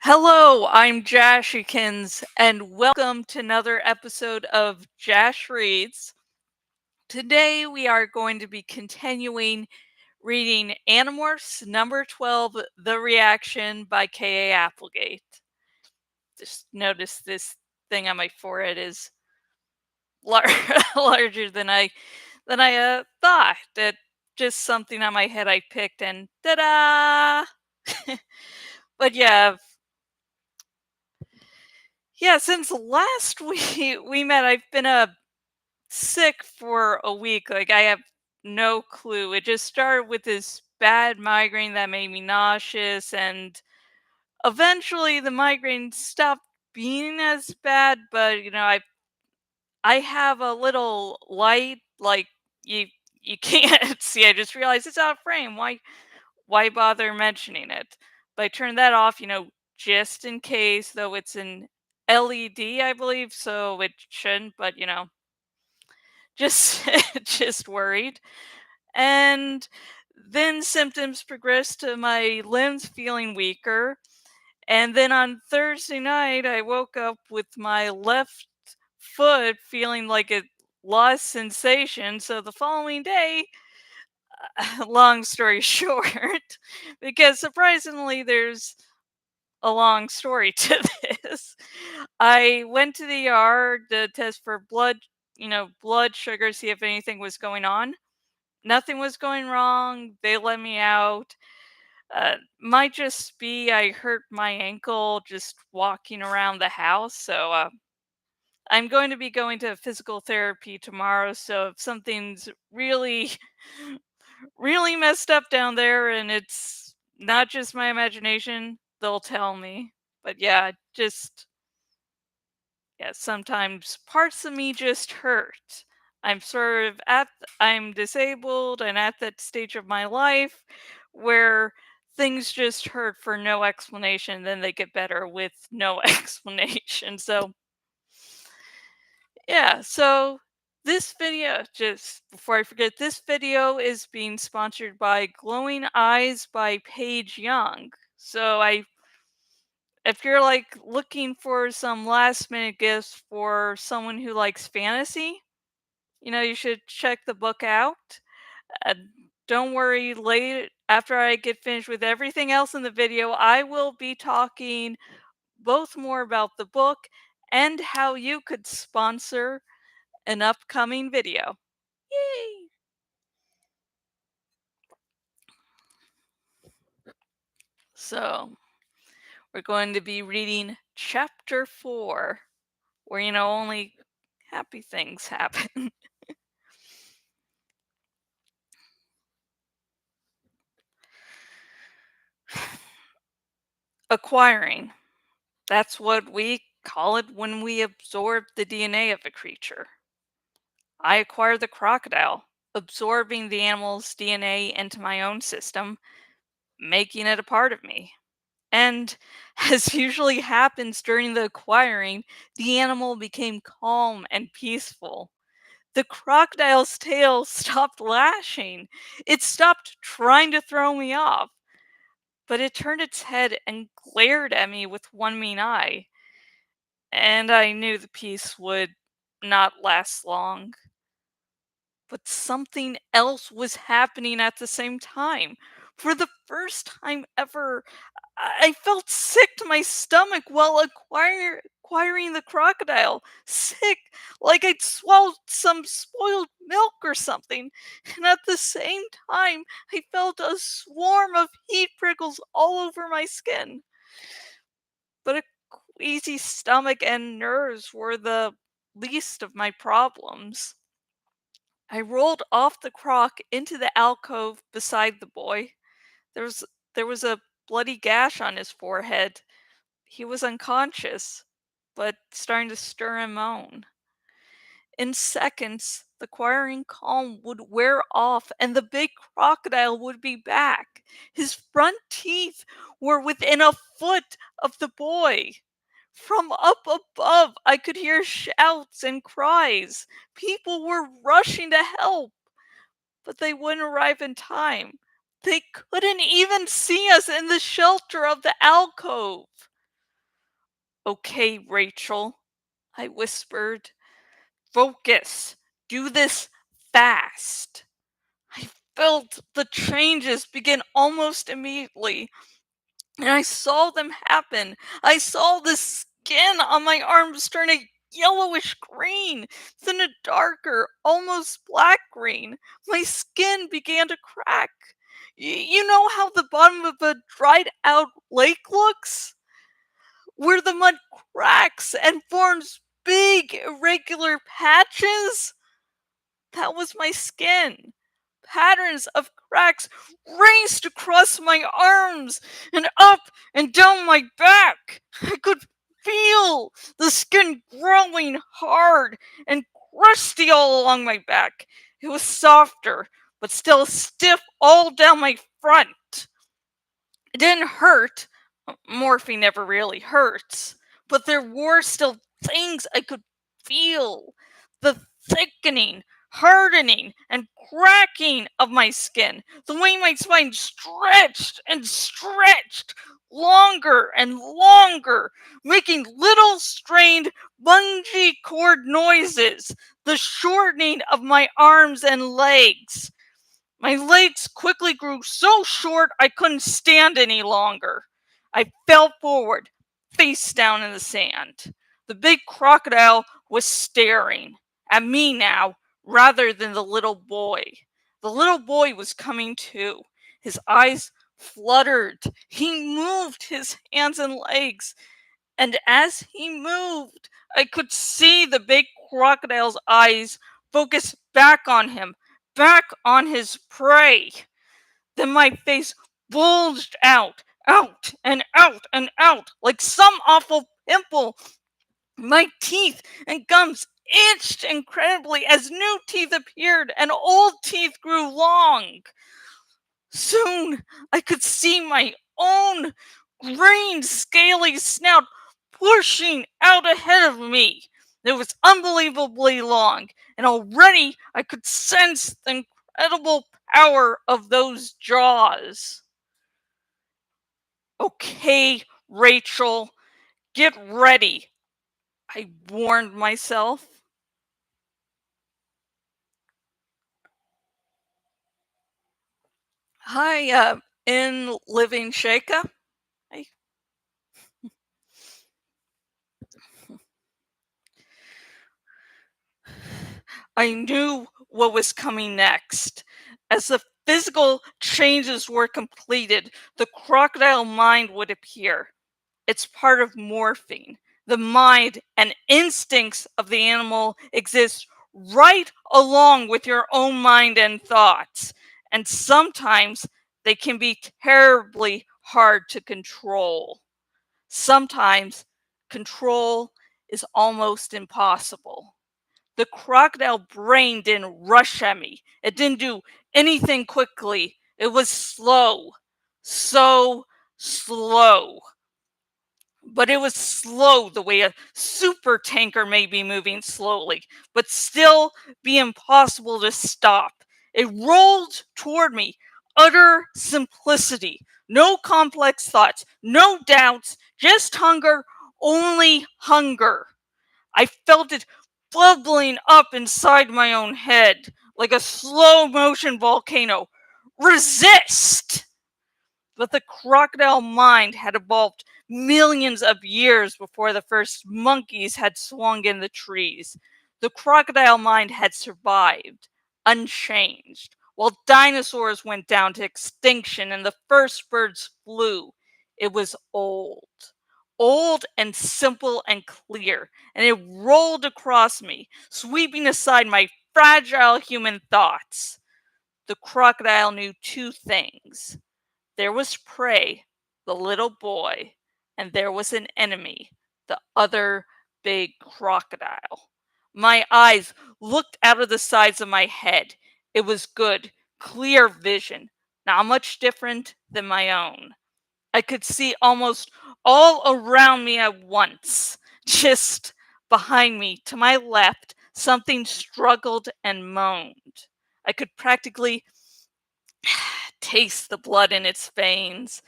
Hello, I'm Jashikins, and welcome to another episode of Jash Reads. Today we are going to be continuing reading Animorphs number 12, The Reaction by K.A. Applegate. Just notice this thing on my forehead is lar- larger than I thought. That just something on my head I picked and ta-da! But yeah, since last we met, I've been sick for a week. Like I have no clue. It just started with this bad migraine that made me nauseous, and eventually the migraine stopped being as bad. But I have a little light, like you you can't see. I just realized it's out of frame. Why bother mentioning it? But I turned that off, just in case, though it's an LED, I believe, so it shouldn't, but just just worried. And then symptoms progressed to my limbs feeling weaker. And then on Thursday night, I woke up with my left foot feeling like it lost sensation. So the following day, long story short, because surprisingly, there's a long story to this. I went to the yard to test for blood sugar, see if anything was going on. Nothing was going wrong. They let me out. Might just be I hurt my ankle just walking around the house. So I'm going to be going to physical therapy tomorrow. So if something's really, really messed up down there and it's not just my imagination, they'll tell me. But yeah, sometimes parts of me just hurt. I'm sort of I'm disabled and at that stage of my life where things just hurt for no explanation, then they get better with no explanation. So, yeah, so this video, just before I forget, this video is being sponsored by Glowing Eyes by Paige Young. So if you're like looking for some last minute gifts for someone who likes fantasy, you should check the book out. Uh, don't worry, late after I get finished with everything else in the video, I will be talking both more about the book and how you could sponsor an upcoming video. Yay! So, we're going to be reading chapter 4, where only happy things happen. Acquiring. That's what we call it when we absorb the DNA of a creature. I acquired the crocodile, absorbing the animal's DNA into my own system, making it a part of me. And as usually happens during the acquiring, the animal became calm and peaceful. The crocodile's tail stopped lashing. It stopped trying to throw me off, but it turned its head and glared at me with one mean eye. And I knew the peace would not last long. But something else was happening at the same time. For the first time ever, I felt sick to my stomach while acquiring the crocodile. Sick, like I'd swallowed some spoiled milk or something. And at the same time, I felt a swarm of heat prickles all over my skin. But a queasy stomach and nerves were the least of my problems. I rolled off the crock into the alcove beside the boy. There was there was a bloody gash on his forehead. He was unconscious, but starting to stir and moan. In seconds, the quiring calm would wear off and the big crocodile would be back. His front teeth were within a foot of the boy. From up above, I could hear shouts and cries. People were rushing to help, but they wouldn't arrive in time. They couldn't even see us in the shelter of the alcove. Okay, Rachel, I whispered. Focus. Do this fast. I felt the changes begin almost immediately, and I saw them happen. I saw the skin on my arms turn a yellowish green, then a darker, almost black green. My skin began to crack. You know how the bottom of a dried out lake looks? Where the mud cracks and forms big, irregular patches? That was my skin. Patterns of cracks raced across my arms and up and down my back. I could feel the skin growing hard and crusty all along my back. It was softer, but still stiff all down my front. It didn't hurt. Morphine never really hurts. But there were still things I could feel. The thickening, hardening, and cracking of my skin. The way my spine stretched and stretched longer and longer, making little strained bungee cord noises. The shortening of my arms and legs. My legs quickly grew so short I couldn't stand any longer. I fell forward, face down in the sand. The big crocodile was staring at me now rather than the little boy. The little boy was coming too. His eyes fluttered. He moved his hands and legs, and as he moved, I could see the big crocodile's eyes focus back on him, back on his prey. Then my face bulged out and out and out like some awful pimple. My teeth and gums itched incredibly as new teeth appeared and old teeth grew long. Soon I could see my own green, scaly snout pushing out ahead of me. It was unbelievably long, and already I could sense the incredible power of those jaws. Okay, Rachel, get ready, I warned myself. Hi, in Living Shaka. I I knew what was coming next. As the physical changes were completed, the crocodile mind would appear. It's part of morphine. The mind and instincts of the animal exist right along with your own mind and thoughts. And sometimes they can be terribly hard to control. Sometimes control is almost impossible. The crocodile brain didn't rush at me. It didn't do anything quickly. It was slow. So slow. But it was slow the way a super tanker may be moving slowly, but still be impossible to stop. It rolled toward me, utter simplicity, no complex thoughts, no doubts, just hunger, only hunger. I felt it bubbling up inside my own head like a slow motion volcano. Resist! But the crocodile mind had evolved millions of years before the first monkeys had swung in the trees. The crocodile mind had survived, unchanged, while dinosaurs went down to extinction and the first birds flew. It was old and simple and clear, and it rolled across me, sweeping aside my fragile human thoughts. The crocodile knew two things. There was prey, the little boy, and there was an enemy, the other big crocodile. My eyes looked out of the sides of my head. It was good, clear vision, not much different than my own. I could see almost all around me at once. Just behind me, to my left, something struggled and moaned. I could practically taste the blood in its veins.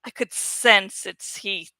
I could sense its heat.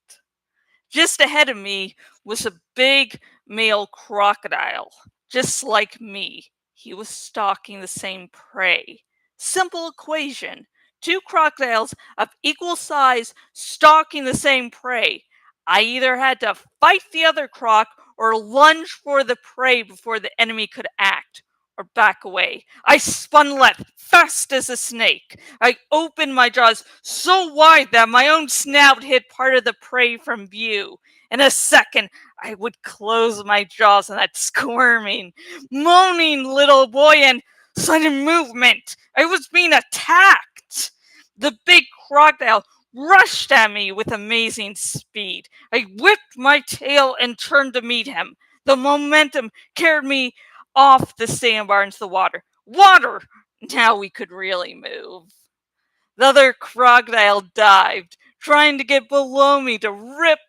Just ahead of me was a big male crocodile, just like me. He was stalking the same prey. Simple equation: two crocodiles of equal size stalking the same prey. I either had to fight the other croc or lunge for the prey before the enemy could act or back away. I spun left, fast as a snake. I opened my jaws so wide that my own snout hid part of the prey from view. In a second, I would close my jaws on that squirming, moaning little boy, and sudden movement. I was being attacked. The big crocodile rushed at me with amazing speed. I whipped my tail and turned to meet him. The momentum carried me off the sandbar into the water. Water! Now we could really move. The other crocodile dived, trying to get below me to rip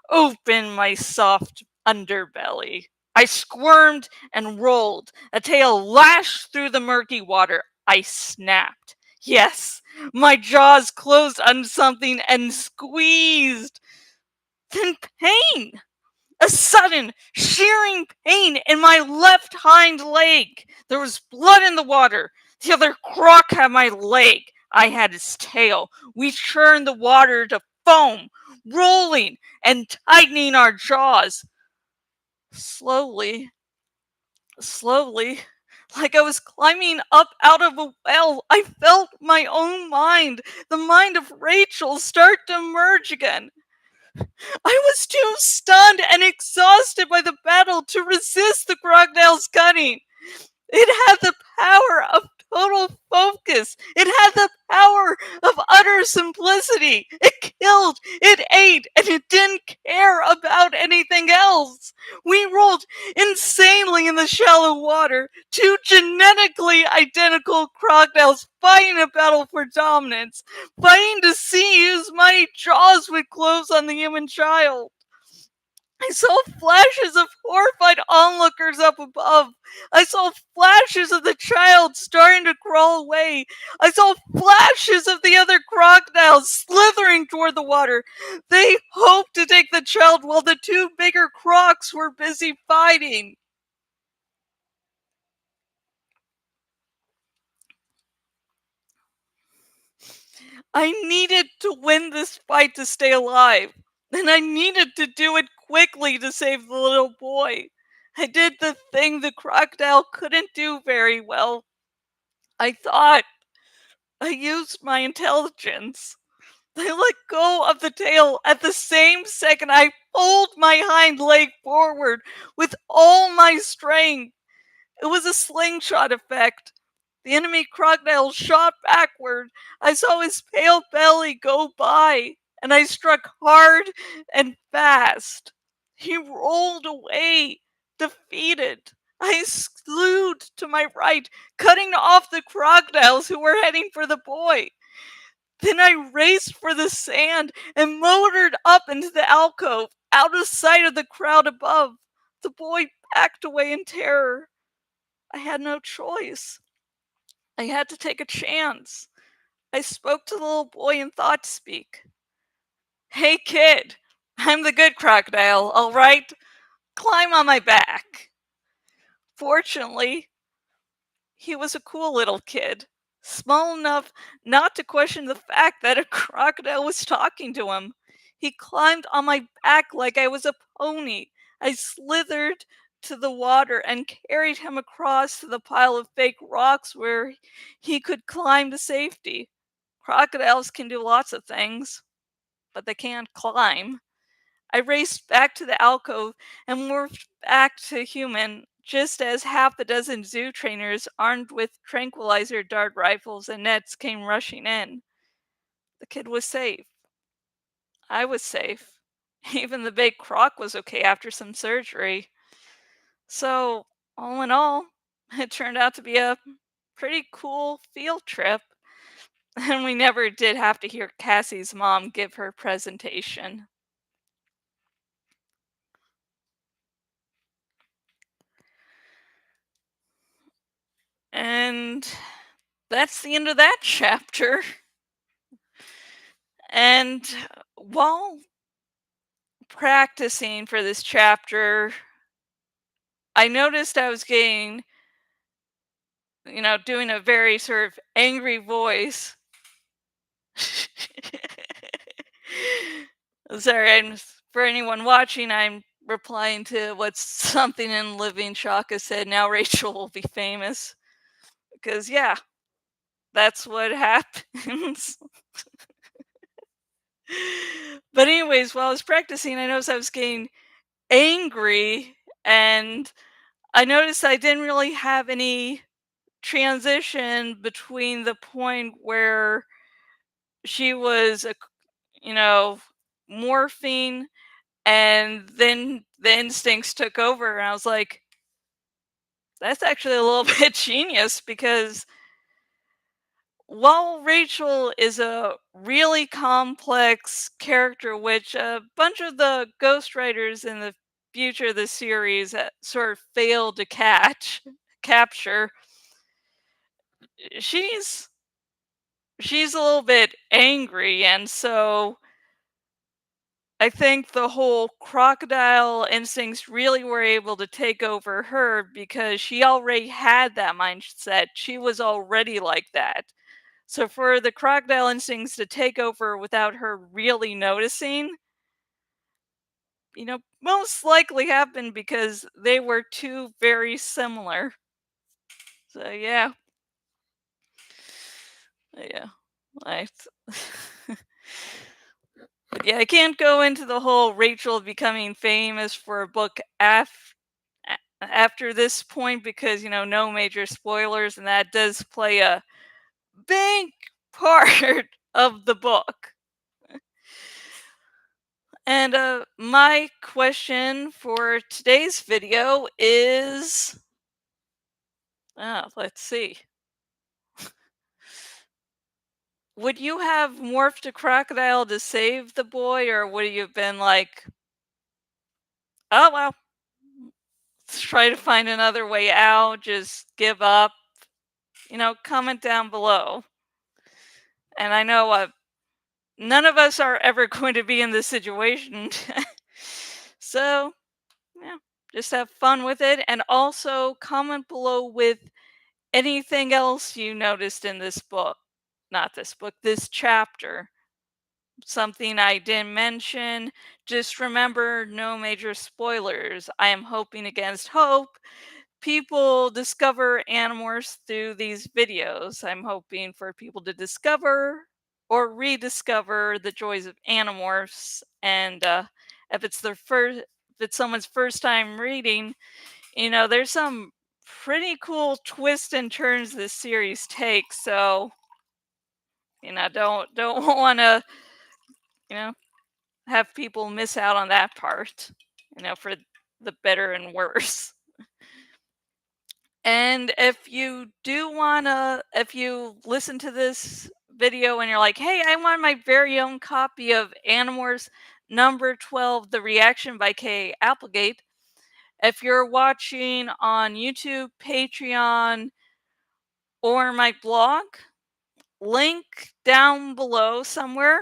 open my soft underbelly. I squirmed and rolled. A tail lashed through the murky water. I snapped. Yes, my jaws closed on something and squeezed. Then pain! A sudden, shearing pain in my left hind leg. There was blood in the water. The other croc had my leg. I had his tail. We churned the water to foam, rolling and tightening our jaws. Slowly, slowly, like I was climbing up out of a well, I felt my own mind, the mind of Rachel, start to emerge again. I was too stunned and exhausted by the battle to resist the crocodile's cunning. It had the power of total focus. It had the power of utter simplicity. It killed, it ate, and it didn't care about anything else. We rolled insanely in the shallow water. Two genetically identical crocodiles fighting a battle for dominance, fighting to see whose mighty jaws would close on the human child. I saw flashes of horrified onlookers up above. I saw flashes of the child starting to crawl away. I saw flashes of the other crocodiles slithering toward the water. They hoped to take the child while the two bigger crocs were busy fighting. I needed to win this fight to stay alive, and I needed to do it quickly to save the little boy. I did the thing the crocodile couldn't do very well. I thought. I used my intelligence. I let go of the tail at the same second I pulled my hind leg forward with all my strength. It was a slingshot effect. The enemy crocodile shot backward. I saw his pale belly go by, and I struck hard and fast. He rolled away, defeated. I slewed to my right, cutting off the crocodiles who were heading for the boy. Then I raced for the sand and motored up into the alcove, out of sight of the crowd above. The boy backed away in terror. I had no choice. I had to take a chance. I spoke to the little boy in thought speak. Hey kid, I'm the good crocodile, all right? Climb on my back. Fortunately, he was a cool little kid, small enough not to question the fact that a crocodile was talking to him. He climbed on my back like I was a pony. I slithered to the water and carried him across to the pile of fake rocks where he could climb to safety. Crocodiles can do lots of things, but they can't climb. I raced back to the alcove and morphed back to human just as half a dozen zoo trainers armed with tranquilizer dart rifles and nets came rushing in. The kid was safe. I was safe. Even the big croc was okay after some surgery. So, all in all, it turned out to be a pretty cool field trip. And we never did have to hear Cassie's mom give her presentation. And that's the end of that chapter. And while practicing for this chapter, I noticed I was getting, doing a very sort of angry voice. Sorry, for anyone watching, I'm replying to what something in Living Shaka said. Now Rachel will be famous. Because, yeah, that's what happens. But, anyways, while I was practicing, I noticed I was getting angry, and I noticed I didn't really have any transition between the point where she was, you know, morphing, and then the instincts took over, and I was like, that's actually a little bit genius because while Rachel is a really complex character, which a bunch of the ghostwriters in the future of the series sort of failed to capture, she's she's a little bit angry, and so I think the whole crocodile instincts really were able to take over her because she already had that mindset. She was already like that. So for the crocodile instincts to take over without her really noticing, most likely happened because they were two very similar. So yeah, yeah, I, yeah, I can't go into the whole Rachel becoming famous for a book after this point because no major spoilers, and that does play a big part of the book. And my question for today's video is, let's see. Would you have morphed a crocodile to save the boy, or would you have been like, oh well, let's try to find another way out, just give up? Comment down below. And I know none of us are ever going to be in this situation. So, yeah, just have fun with it. And also comment below with anything else you noticed in this book. Not this book, this chapter. Something I didn't mention. Just remember, no major spoilers. I am hoping against hope people discover Animorphs through these videos. I'm hoping for people to discover or rediscover the joys of Animorphs. And if it's if it's someone's first time reading, there's some pretty cool twists and turns this series takes. So, don't want to, you know, have people miss out on that part. For the better and worse. And if you listen to this video and you're like, hey, I want my very own copy of Animorphs number 12, The Reaction by Kay Applegate. If you're watching on YouTube, Patreon, or my blog, link down below somewhere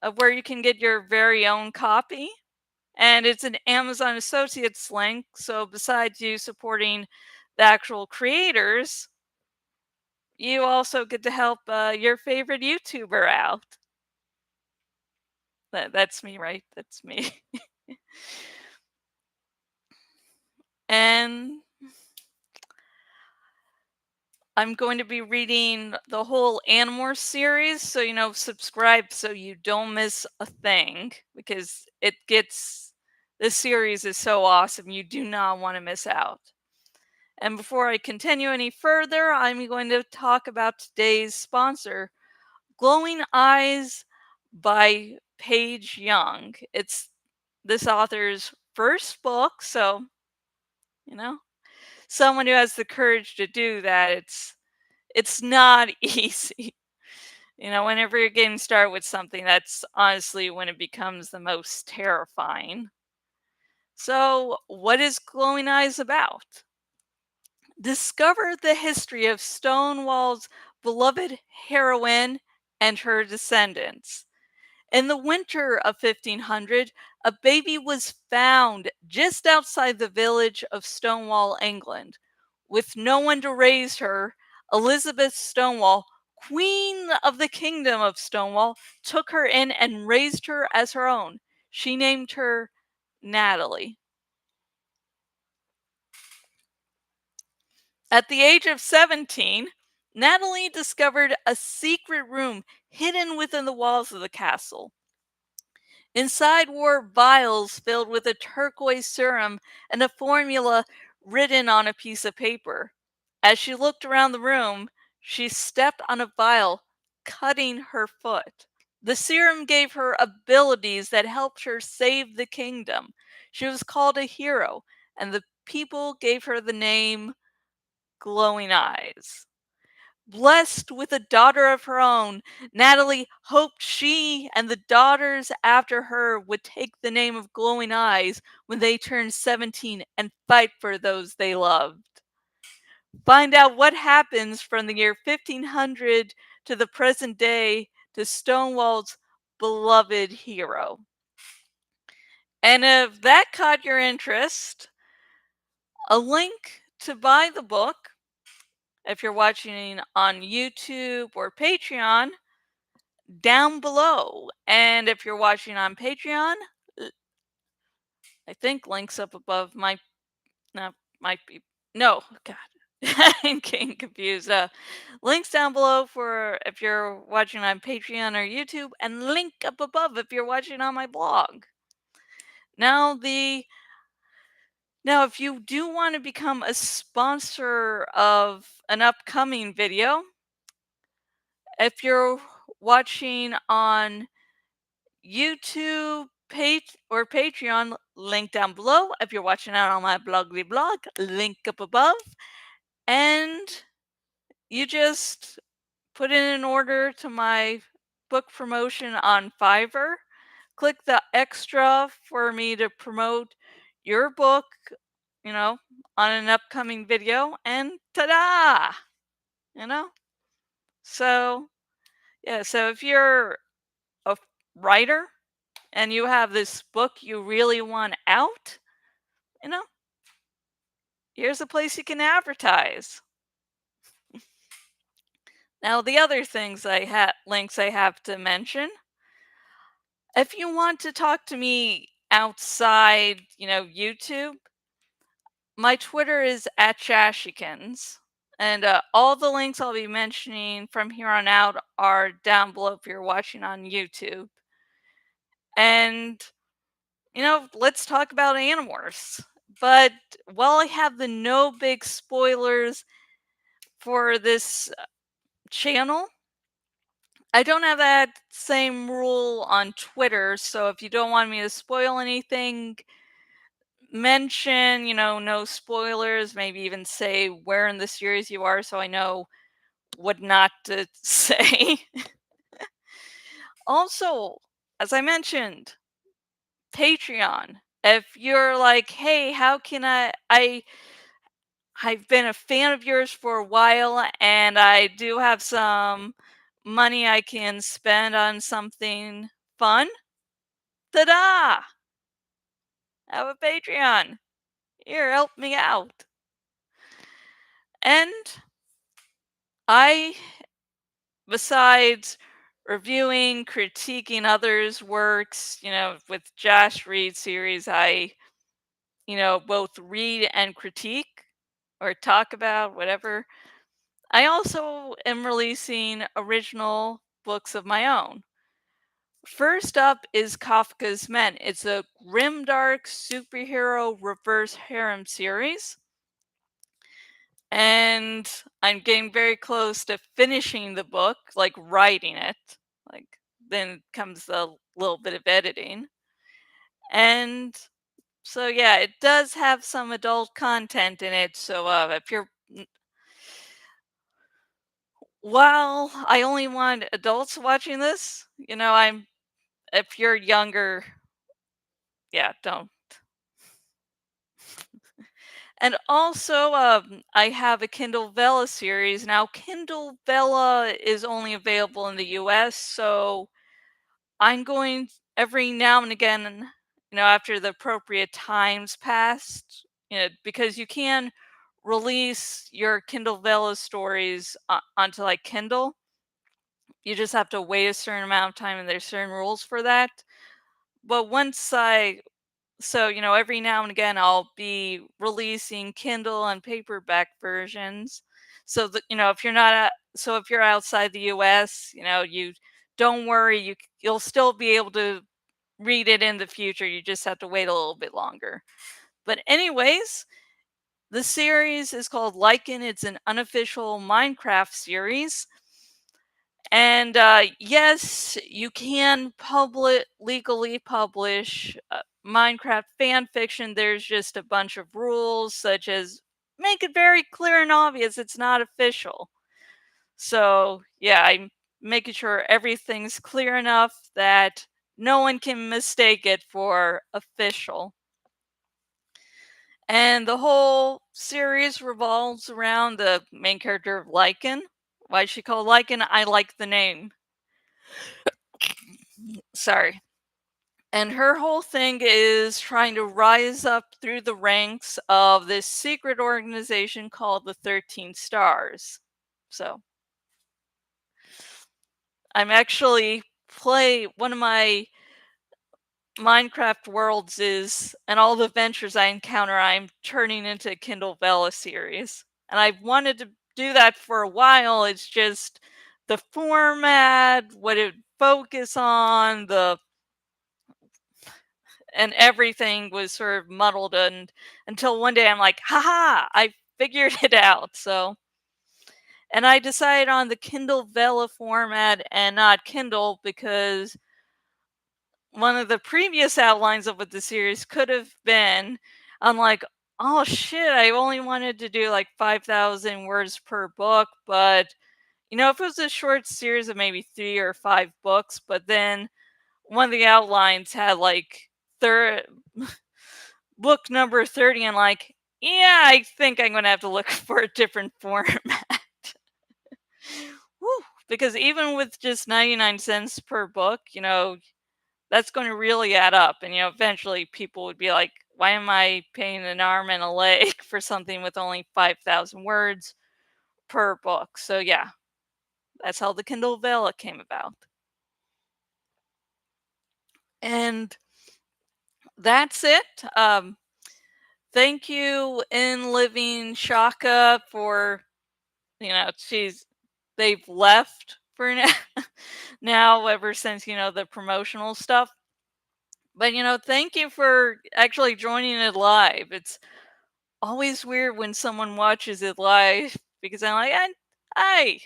of where you can get your very own copy. And it's an Amazon Associates link. So besides you supporting the actual creators, you also get to help your favorite YouTuber out. That's me, right? That's me. And I'm going to be reading the whole Animorphs series, so subscribe so you don't miss a thing because this series is so awesome. You do not want to miss out. And before I continue any further, I'm going to talk about today's sponsor, Glowing Eyes by Paige Young. It's this author's first book, so, you know, someone who has the courage to do that, it's not easy. Whenever you're getting started with something, that's honestly when it becomes the most terrifying. So, what is Glowing Eyes about? Discover the history of Stonewall's beloved heroine and her descendants. In the winter of 1500, a baby was found just outside the village of Stonewall, England. With no one to raise her, Elizabeth Stonewall, Queen of the Kingdom of Stonewall, took her in and raised her as her own. She named her Natalie. At the age of 17, Natalie discovered a secret room hidden within the walls of the castle. Inside were vials filled with a turquoise serum and a formula written on a piece of paper. As she looked around the room, she stepped on a vial, cutting her foot. The serum gave her abilities that helped her save the kingdom. She was called a hero, and the people gave her the name Glowing Eyes. Blessed with a daughter of her own, Natalie hoped she and the daughters after her would take the name of Glowing Eyes when they turned 17 and fight for those they loved. Find out what happens from the year 1500 to the present day to Stonewall's beloved hero. And if that caught your interest, a link to buy the book, if you're watching on YouTube or Patreon, down below. And if you're watching on Patreon, I think links up above my no might be no God. I'm getting confused. Links down below for if you're watching on Patreon or YouTube, and link up above if you're watching on my blog. Now if you do want to become a sponsor of an upcoming video, if you're watching on YouTube, or Patreon, link down below. If you're watching out on my blogly blog, link up above. And you just put in an order to my book promotion on Fiverr. Click the extra for me to promote your book, on an upcoming video, and ta-da! You know? So, yeah, so if you're a writer and you have this book you really want out, you know, here's a place you can advertise. Now, the other things links I have to mention, if you want to talk to me outside, YouTube, my Twitter is at Jashikins. And all the links I'll be mentioning from here on out are down below if you're watching on YouTube. And, let's talk about Animorphs. But while I have the no big spoilers for this channel, I don't have that same rule on Twitter. So if you don't want me to spoil anything, mention, no spoilers, maybe even say where in the series you are so I know what not to say. Also, as I mentioned, Patreon. If you're like, hey, how can I've been a fan of yours for a while, and I do have some money I can spend on something fun. Ta-da! I have a Patreon. Here, help me out. And I, besides reviewing, critiquing others' works, with Jash Read series, I, both read and critique or talk about whatever. I also am releasing original books of my own. First up is Kafka's Men. It's a grimdark superhero reverse harem series. And I'm getting very close to finishing the book, like writing it. Like then comes a little bit of editing. And so yeah, it does have some adult content in it. So if you're while I only want adults watching this, if you're younger, yeah, don't. And also, I have a Kindle Vella series. Now, Kindle Vella is only available in the US, so I'm going every now and again, after the appropriate times passed, because you can release your Kindle Vella stories onto like Kindle. You just have to wait a certain amount of time, and there's certain rules for that. But every now and again, I'll be releasing Kindle and paperback versions. So that if you're not if you're outside the U.S., you don't worry, you'll still be able to read it in the future. You just have to wait a little bit longer. But anyways, the series is called Lycan. It's an unofficial Minecraft series. And yes, you can legally publish Minecraft fan fiction. There's just a bunch of rules, such as make it very clear and obvious it's not official. So yeah, I'm making sure everything's clear enough that no one can mistake it for official. And the whole series revolves around the main character of Lycan. Why is she called Lycan? I like the name. Sorry. And her whole thing is trying to rise up through the ranks of this secret organization called the 13 Stars. So, I'm actually one of my Minecraft worlds is, and all the adventures I encounter, I'm turning into a Kindle Vella series. And I've wanted to do that for a while. It's just the format, what it would focus on, and everything was sort of muddled, and until one day I'm like, haha, I figured it out. And I decided on the Kindle Vella format and not Kindle, because one of the previous outlines of what the series could have been, I'm like, oh shit, I only wanted to do like 5,000 words per book. But if it was a short series of maybe 3 or 5 books, but then one of the outlines had like third book number 30, and like, yeah, I think I'm gonna have to look for a different format. Woo. Because even with just 99 cents per book, that's going to really add up. And eventually people would be like, why am I paying an arm and a leg for something with only 5,000 words per book? So yeah, that's how the Kindle Vella came about. And that's it. Thank you, In Living Shaka, for they've left for now, now ever since the promotional stuff. But thank you for actually joining it live. It's always weird when someone watches it live, because I'm like, I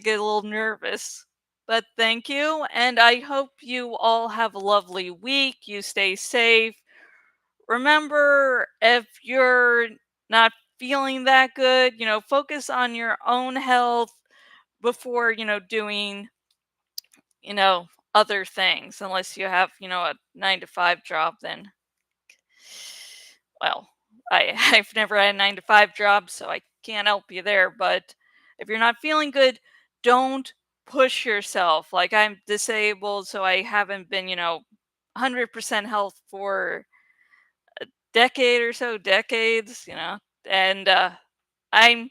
get a little nervous. But thank you, and I hope you all have a lovely week. You stay safe. Remember, if you're not feeling that good, focus on your own health before, doing, other things. Unless you have, a 9 to 5 job, then, well, I've never had a 9 to 5 job, so I can't help you there. But if you're not feeling good, don't push yourself. Like, I'm disabled, so I haven't been, 100% health for decade or so, decades, and I'm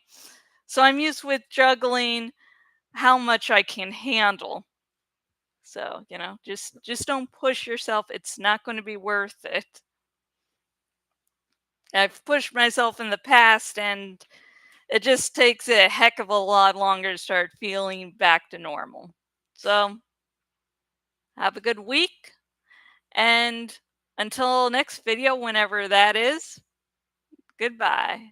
I'm used with juggling how much I can handle. So, just don't push yourself. It's not going to be worth it. I've pushed myself in the past, and it just takes a heck of a lot longer to start feeling back to normal. So, have a good week, and until next video, whenever that is, goodbye.